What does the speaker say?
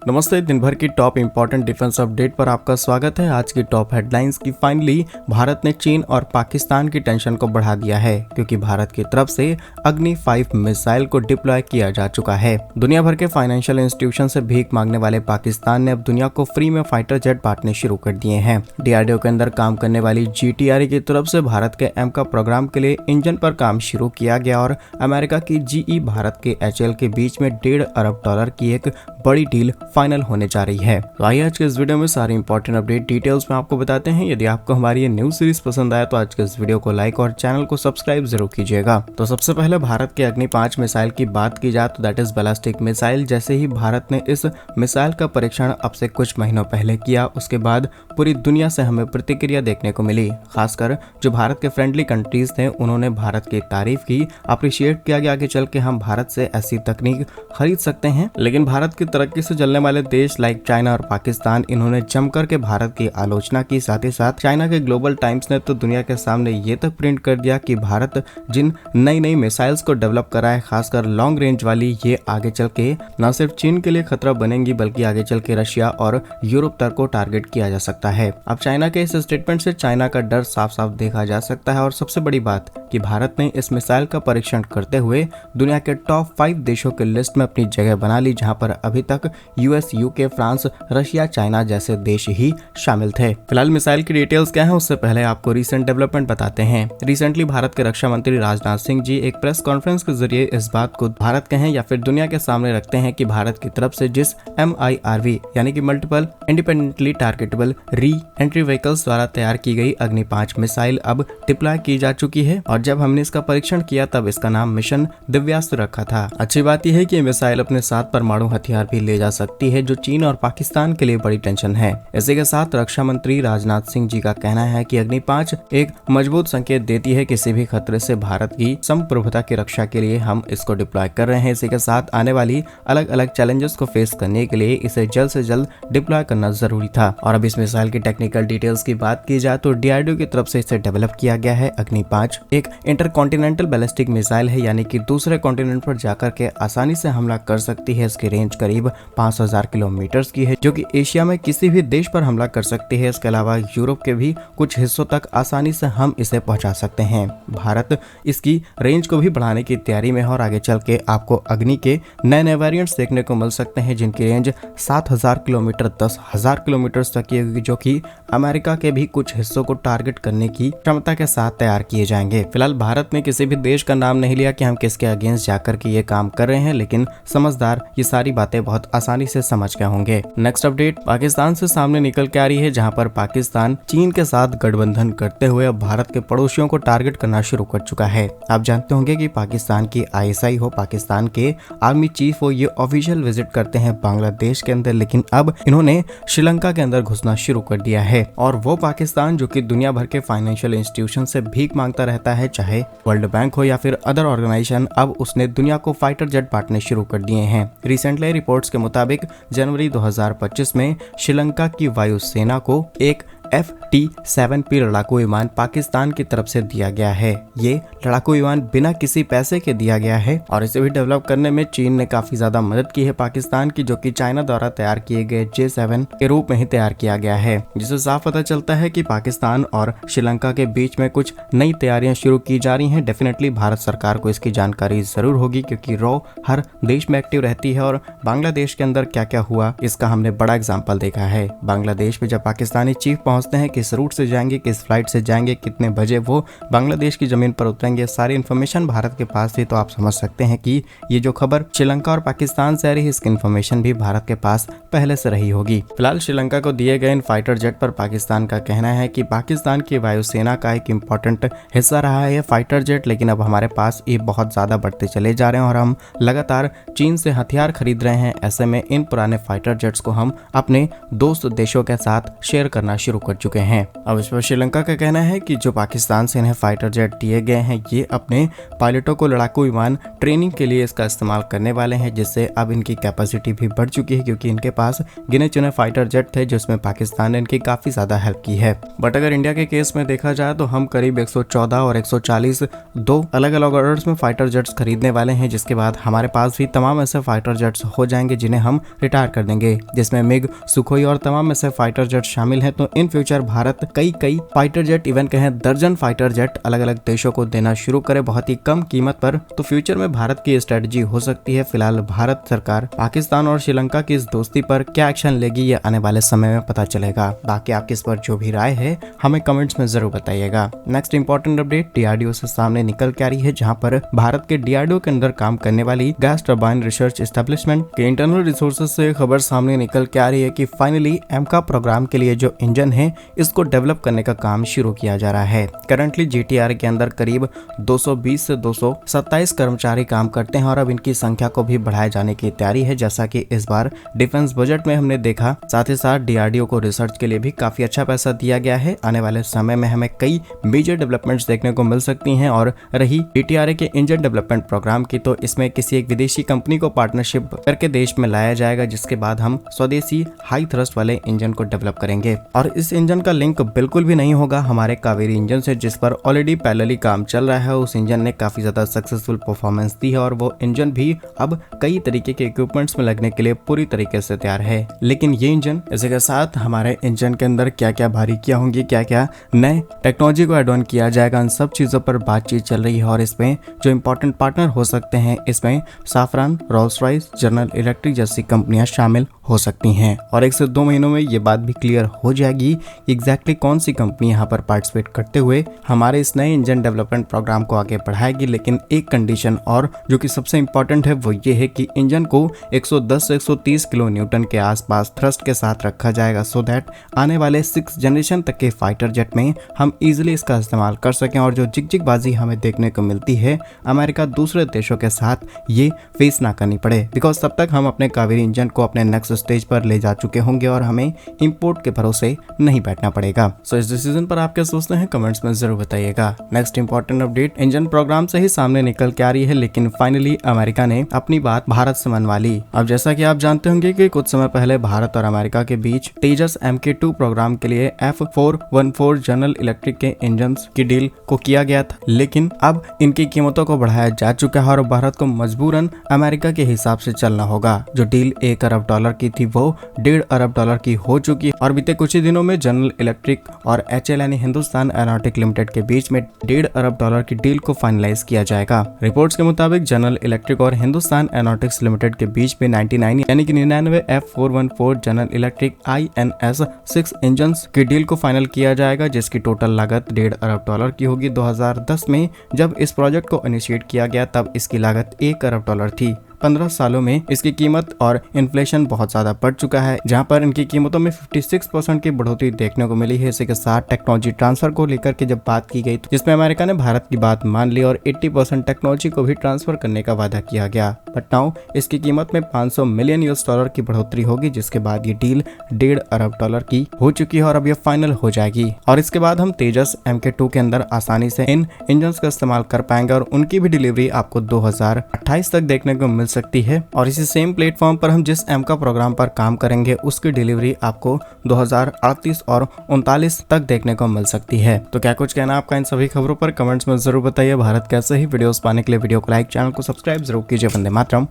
नमस्ते। दिन भर की टॉप इंपॉर्टेंट डिफेंस अपडेट पर आपका स्वागत है। आज की टॉप हेडलाइंस की फाइनली भारत ने चीन और पाकिस्तान की टेंशन को बढ़ा दिया है क्योंकि भारत की तरफ से अग्नि 5 मिसाइल को डिप्लॉय किया जा चुका है। दुनिया भर के फाइनेंशियल इंस्टीट्यूशन से भीख मांगने वाले पाकिस्तान ने अब दुनिया को फ्री में फाइटर जेट बांटने शुरू कर दिए हैं। DRDO के अंदर काम करने वाली GTRE की तरफ से भारत के एमका प्रोग्राम के लिए इंजन पर काम शुरू किया गया और अमेरिका की GE भारत के HAL के बीच में $1.5 अरब की एक बड़ी डील फाइनल होने जा रही है। तो आइए आज के इस वीडियो में सारी इंपॉर्टेंट अपडेट डिटेल्स में आपको बताते हैं। यदि आपको हमारी ये न्यूज सीरीज पसंद आया तो आज के इस वीडियो को लाइक और चैनल को सब्सक्राइब जरूर कीजिएगा। तो सबसे पहले भारत के अग्नि 5 मिसाइल की बात की जाए तो दैट इज बैलिस्टिक मिसाइल। जैसे ही भारत ने इस मिसाइल का परीक्षण अब से कुछ महीनों पहले किया, उसके बाद पूरी दुनिया से हमें प्रतिक्रिया देखने को मिली। खासकर जो भारत के फ्रेंडली कंट्रीज थे उन्होंने भारत की तारीफ की, अप्रिशिएट किया कि आगे चल के हम भारत से ऐसी तकनीक खरीद सकते हैं। लेकिन भारत की तरक्की से जलने वाले देश लाइक चाइना और पाकिस्तान, इन्होंने जमकर के भारत की आलोचना की। साथ ही साथ चाइना के ग्लोबल टाइम्स ने तो दुनिया के सामने ये तक प्रिंट कर दिया कि भारत जिन नई नई मिसाइल्स को डेवलप करा है, खासकर लॉन्ग रेंज वाली, ये आगे चल के न सिर्फ चीन के लिए खतरा बनेंगी बल्कि आगे चल के रशिया और यूरोप तक को टारगेट किया जा सकता है। अब चाइना के इस स्टेटमेंट से चाइना का डर साफ साफ देखा जा सकता है। और सबसे बड़ी बात कि भारत ने इस मिसाइल का परीक्षण करते हुए दुनिया के टॉप 5 देशों के लिस्ट में अपनी जगह बना ली, जहां पर अभी तक US, UK, France, Russia, China जैसे देश ही शामिल थे। फिलहाल मिसाइल की डिटेल्स क्या है उससे पहले आपको रीसेंट डेवलपमेंट बताते हैं। रिसेंटली भारत के रक्षा मंत्री राजनाथ सिंह जी एक प्रेस कॉन्फ्रेंस के जरिए इस बात को भारत कहें या फिर दुनिया के सामने रखते हैं कि भारत की तरफ से जिस MIRV यानी कि multiple independently targetable re entry vehicles द्वारा तैयार की गई अग्नि 5 मिसाइल अब डिप्लॉय की जा चुकी है और जब हमने इसका परीक्षण किया तब इसका नाम मिशन दिव्यास्त्र रखा था। अच्छी बात यह है कि मिसाइल अपने साथ परमाणु हथियार भी ले जा सकती है, जो चीन और पाकिस्तान के लिए बड़ी टेंशन है। इसी के साथ रक्षा मंत्री राजनाथ सिंह जी का कहना है कि अग्नि 5 एक मजबूत संकेत देती है किसी भी खतरे से भारत की संप्रभुता की रक्षा के लिए हम इसको डिप्लॉय कर रहे हैं। इसी के साथ आने वाली अलग अलग चैलेंजेस को फेस करने के लिए इसे जल्द से जल्द डिप्लॉय करना जरूरी था। और अब इस मिसाइल की टेक्निकल डिटेल्स की बात की जाए तो DRDO की तरफ से इसे डेवलप किया गया है। अग्नि 5 एक इंटरकॉन्टिनेंटल बैलिस्टिक मिसाइल है, यानी कि दूसरे कॉन्टिनेंट पर जाकर के आसानी से हमला कर सकती है। इसकी रेंज करीब 5000 किलोमीटर की है, जो कि एशिया में किसी भी देश पर हमला कर सकती है। इसके अलावा यूरोप के भी कुछ हिस्सों तक आसानी से हम इसे पहुंचा सकते हैं। भारत इसकी रेंज को भी बढ़ाने की तैयारी में है और आगे चल के आपको अग्नि के नए नए वेरिएंट्स देखने को मिल सकते हैं, जिनकी रेंज 7000 किलोमीटर 10,000 किलोमीटर तक की होगी, जो कि अमेरिका के भी कुछ हिस्सों को टारगेट करने की क्षमता के साथ तैयार किए जाएंगे। फिलहाल भारत ने किसी भी देश का नाम नहीं लिया कि हम किसके अगेंस्ट जाकर के ये काम कर रहे हैं, लेकिन समझदार ये सारी बातें बहुत आसानी से समझ गए होंगे। नेक्स्ट अपडेट पाकिस्तान से सामने निकल के आ रही है, जहां पर पाकिस्तान चीन के साथ गठबंधन करते हुए अब भारत के पड़ोसियों को टारगेट करना शुरू कर चुका है। आप जानते होंगे कि पाकिस्तान की ISI हो, पाकिस्तान के आर्मी चीफ हो, ये ऑफिशियल विजिट करते हैं बांग्लादेश के अंदर, लेकिन अब इन्होंने श्रीलंका के अंदर घुसना शुरू कर दिया है। और वो पाकिस्तान जो कि दुनिया भर के फाइनेंशियल इंस्टीट्यूशन से भीख मांगता रहता है, चाहे वर्ल्ड बैंक हो या फिर अदर ऑर्गेनाइजेशन, अब उसने दुनिया को फाइटर जेट बांटने शुरू कर दिए हैं। रिसेंटली रिपोर्ट्स के मुताबिक जनवरी 2025 में श्रीलंका की वायुसेना को एक FT-7P लड़ाकू विमान पाकिस्तान की तरफ से दिया गया है। ये लड़ाकू विमान बिना किसी पैसे के दिया गया है और इसे भी डेवलप करने में चीन ने काफी ज्यादा मदद की है पाकिस्तान की, जो कि चाइना द्वारा तैयार किए गए J7 के रूप में ही तैयार किया गया है, जिससे साफ पता चलता है कि पाकिस्तान और श्रीलंका के बीच में कुछ नई तैयारियां शुरू की जा रही हैं। डेफिनेटली भारत सरकार को इसकी जानकारी जरूर होगी क्योंकि रॉ हर देश में एक्टिव रहती है और बांग्लादेश के अंदर क्या क्या हुआ इसका हमने बड़ा एग्जाम्पल देखा है। बांग्लादेश में जब पाकिस्तानी चीफ पहुंचते हैं, किस रूट से जाएंगे, किस फ्लाइट से जाएंगे, कितने बजे वो बांग्लादेश की जमीन पर उतरेंगे, सारी इन्फॉर्मेशन भारत के पास थी। तो आप समझ सकते हैं कि ये जो खबर श्रीलंका और पाकिस्तान से आ रही है, इसकी इन्फॉर्मेशन भी भारत के पास पहले से रही होगी। फिलहाल श्रीलंका को दिए गए इन फाइटर जेट पर पाकिस्तान का कहना है कि पाकिस्तान की वायुसेना का एक इम्पोर्टेंट हिस्सा रहा है ये फाइटर जेट, लेकिन अब हमारे पास ये बहुत ज्यादा बढ़ते चले जा रहे हैं और हम लगातार चीन से हथियार खरीद रहे हैं। ऐसे में इन पुराने फाइटर जेट्स को हम अपने दोस्त देशों के साथ शेयर करना शुरू कर चुके हैं। अब इस पर श्रीलंका का कहना है कि जो पाकिस्तान से इन्हें फाइटर जेट दिए गए हैं, ये अपने पायलटों को लड़ाकू विमान ट्रेनिंग के लिए इसका इस्तेमाल करने वाले हैं, जिससे अब इनकी कैपेसिटी भी बढ़ चुकी है, क्योंकि इनके पास गिने चुने फाइटर जेट थे जिसमें पाकिस्तान ने इनकी काफी ज्यादा हेल्प की है। बट अगर इंडिया के केस में देखा जाए तो हम करीब 114 और 140 दो अलग अलग ऑर्डर्स में फाइटर जेट्स खरीदने वाले हैं, जिसके बाद हमारे पास भी तमाम ऐसे फाइटर जेट्स हो जाएंगे जिन्हें हम रिटायर कर देंगे, जिसमें मिग, सुखोई और तमाम ऐसे फाइटर जेट शामिल हैं। तो इन फ्यूचर भारत कई फाइटर जेट, इवन कहें दर्जन फाइटर जेट अलग अलग देशों को देना शुरू करे बहुत ही कम कीमत पर। तो फ्यूचर में भारत की स्ट्रेटजी हो सकती है। फिलहाल भारत सरकार पाकिस्तान और श्रीलंका की इस दोस्ती पर क्या एक्शन लेगी, ये आने वाले समय में पता चलेगा। बाकी आपकी इस पर जो भी राय है हमें कमेंट्स में जरूर बताइएगा। नेक्स्ट इंपॉर्टेंट अपडेट डीआरडीओ से सामने निकल के आ रही है, जहां पर भारत के डीआरडीओ के अंदर काम करने वाली गैस टरबाइन रिसर्च एस्टेब्लिशमेंट के इंटरनल रिसोर्सेज से खबर सामने निकल के आ रही है कि फाइनली एमका प्रोग्राम के लिए जो इंजन है इसको डेवलप करने का काम शुरू किया जा रहा है। करंटली जीटीआर के अंदर करीब 220 से 227 कर्मचारी काम करते हैं और अब इनकी संख्या को भी बढ़ाए जाने की तैयारी है, जैसा कि इस बार डिफेंस बजट में हमने देखा। साथ ही साथ डीआरडीओ को रिसर्च के लिए भी काफी अच्छा पैसा दिया गया है। आने वाले समय में हमें कई मेजर डेवलपमेंट्स देखने को मिल सकती हैं। और रही डीटीआरए के इंजन डेवलपमेंट प्रोग्राम की, तो इसमें किसी एक विदेशी कंपनी को पार्टनरशिप करके देश में लाया जाएगा, जिसके बाद हम स्वदेशी हाई थ्रस्ट वाले इंजन को डेवलप करेंगे। और इस इंजन का लिंक बिल्कुल भी नहीं होगा हमारे कावेरी इंजन से, जिस पर ऑलरेडी पैरेलली काम चल रहा है। उस इंजन ने काफी ज्यादा सक्सेसफुल परफॉर्मेंस दी है और वो इंजन भी अब कई तरीके के इक्विपमेंट्स में लगने के लिए पूरी तरीके से तैयार है। लेकिन ये इंजन, इसी के साथ हमारे इंजन के अंदर क्या क्या बारीकियां होंगी, क्या क्या नए टेक्नोलॉजी को एड ऑन किया जाएगा, उन सब चीजों पर बातचीत चल रही है। और इसमें जो इंपॉर्टेंट पार्टनर हो सकते हैं, इसमें Safran, Rolls Royce, general electric जैसी कंपनियां शामिल हो सकती हैं। और 1 से 2 महीनों में ये बात भी क्लियर हो जाएगी कि एग्जैक्टली कौन सी कंपनी यहाँ पर पार्टिसिपेट करते हुए हमारे इस नए इंजन डेवलपमेंट प्रोग्राम को आगे बढ़ाएगी। लेकिन एक कंडीशन और जो कि सबसे इंपॉर्टेंट है वो ये है कि इंजन को 110 से 130 किलो न्यूटन के आसपास थ्रस्ट के साथ रखा जाएगा, सो दैट आने वाले 6 जनरेशन तक के फाइटर जेट में हम इजिली इसका इस्तेमाल कर सकें। और जो जिगजिगबाजी हमें देखने को मिलती है अमेरिका दूसरे देशों के साथ, ये फेस ना करनी पड़े, बिकॉज तब तक हम अपने कावेरी इंजन को अपने नेक्स्ट स्टेज पर ले जा चुके होंगे और हमें इंपोर्ट के भरोसे नहीं बैठना पड़ेगा। सो इस डिसीजन पर आप क्या सोचते हैं कमेंट्स में जरूर बताइएगा। Next important update engine program से ही सामने निकल के आ रही है, लेकिन फाइनली अमेरिका ने अपनी बात भारत से मनवा ली। अब जैसा कि आप जानते होंगे कि कुछ समय पहले भारत और अमेरिका के बीच तेजस MK2 प्रोग्राम के लिए F414 जनरल इलेक्ट्रिक के इंजन की डील को किया गया था, लेकिन अब इनकी कीमतों को बढ़ाया जा चुका है और भारत को मजबूरन अमेरिका के हिसाब से चलना होगा। जो डील $1 अरब की थी वो $1.5 अरब की हो चुकी है और बीते कुछ ही दिनों में जनरल इलेक्ट्रिक और HAL यानी हिंदुस्तान एरोनॉटिक लिमिटेड के बीच में $1.5 अरब की डील को फाइनलाइज किया जाएगा। रिपोर्ट्स के मुताबिक जनरल इलेक्ट्रिक और हिंदुस्तान एरोनॉटिक्स लिमिटेड के बीच में 99 यानी कि 99 F414 general electric INS-6 engine की डील को फाइनल किया जाएगा, जिसकी टोटल लागत $1.5 अरब की होगी। 2010 में जब इस प्रोजेक्ट को इनिशिएट किया गया तब इसकी लागत $1 अरब थी। 15 सालों में इसकी कीमत और इन्फ्लेशन बहुत ज्यादा बढ़ चुका है, जहां पर इनकी कीमतों में 56% की बढ़ोतरी देखने को मिली है। इसी के साथ टेक्नोलॉजी ट्रांसफर को लेकर के जब बात की गई, जिसमें अमेरिका ने भारत की बात मान ली और 80% टेक्नोलॉजी को भी ट्रांसफर करने का वादा किया गया। बट नाउ इसकी कीमत में $500 मिलियन की बढ़ोतरी होगी, जिसके बाद ये डील $1.5 अरब की हो चुकी है और अब ये फाइनल हो जाएगी। और इसके बाद हम तेजस MK2 के अंदर आसानी से इन इंजन का इस्तेमाल कर पाएंगे और उनकी भी डिलीवरी आपको 2028 तक देखने को मिल सकती है। और इसी सेम प्लेटफॉर्म पर हम जिस एमका प्रोग्राम पर काम करेंगे उसकी डिलीवरी आपको 2038 और 39 तक देखने को मिल सकती है। तो क्या कुछ कहना आपका इन सभी खबरों पर कमेंट्स में जरूर बताइए। भारत कैसे ही वीडियोस पाने के लिए वीडियो को लाइक, चैनल को सब्सक्राइब जरूर कीजिए। वंदे मातरम।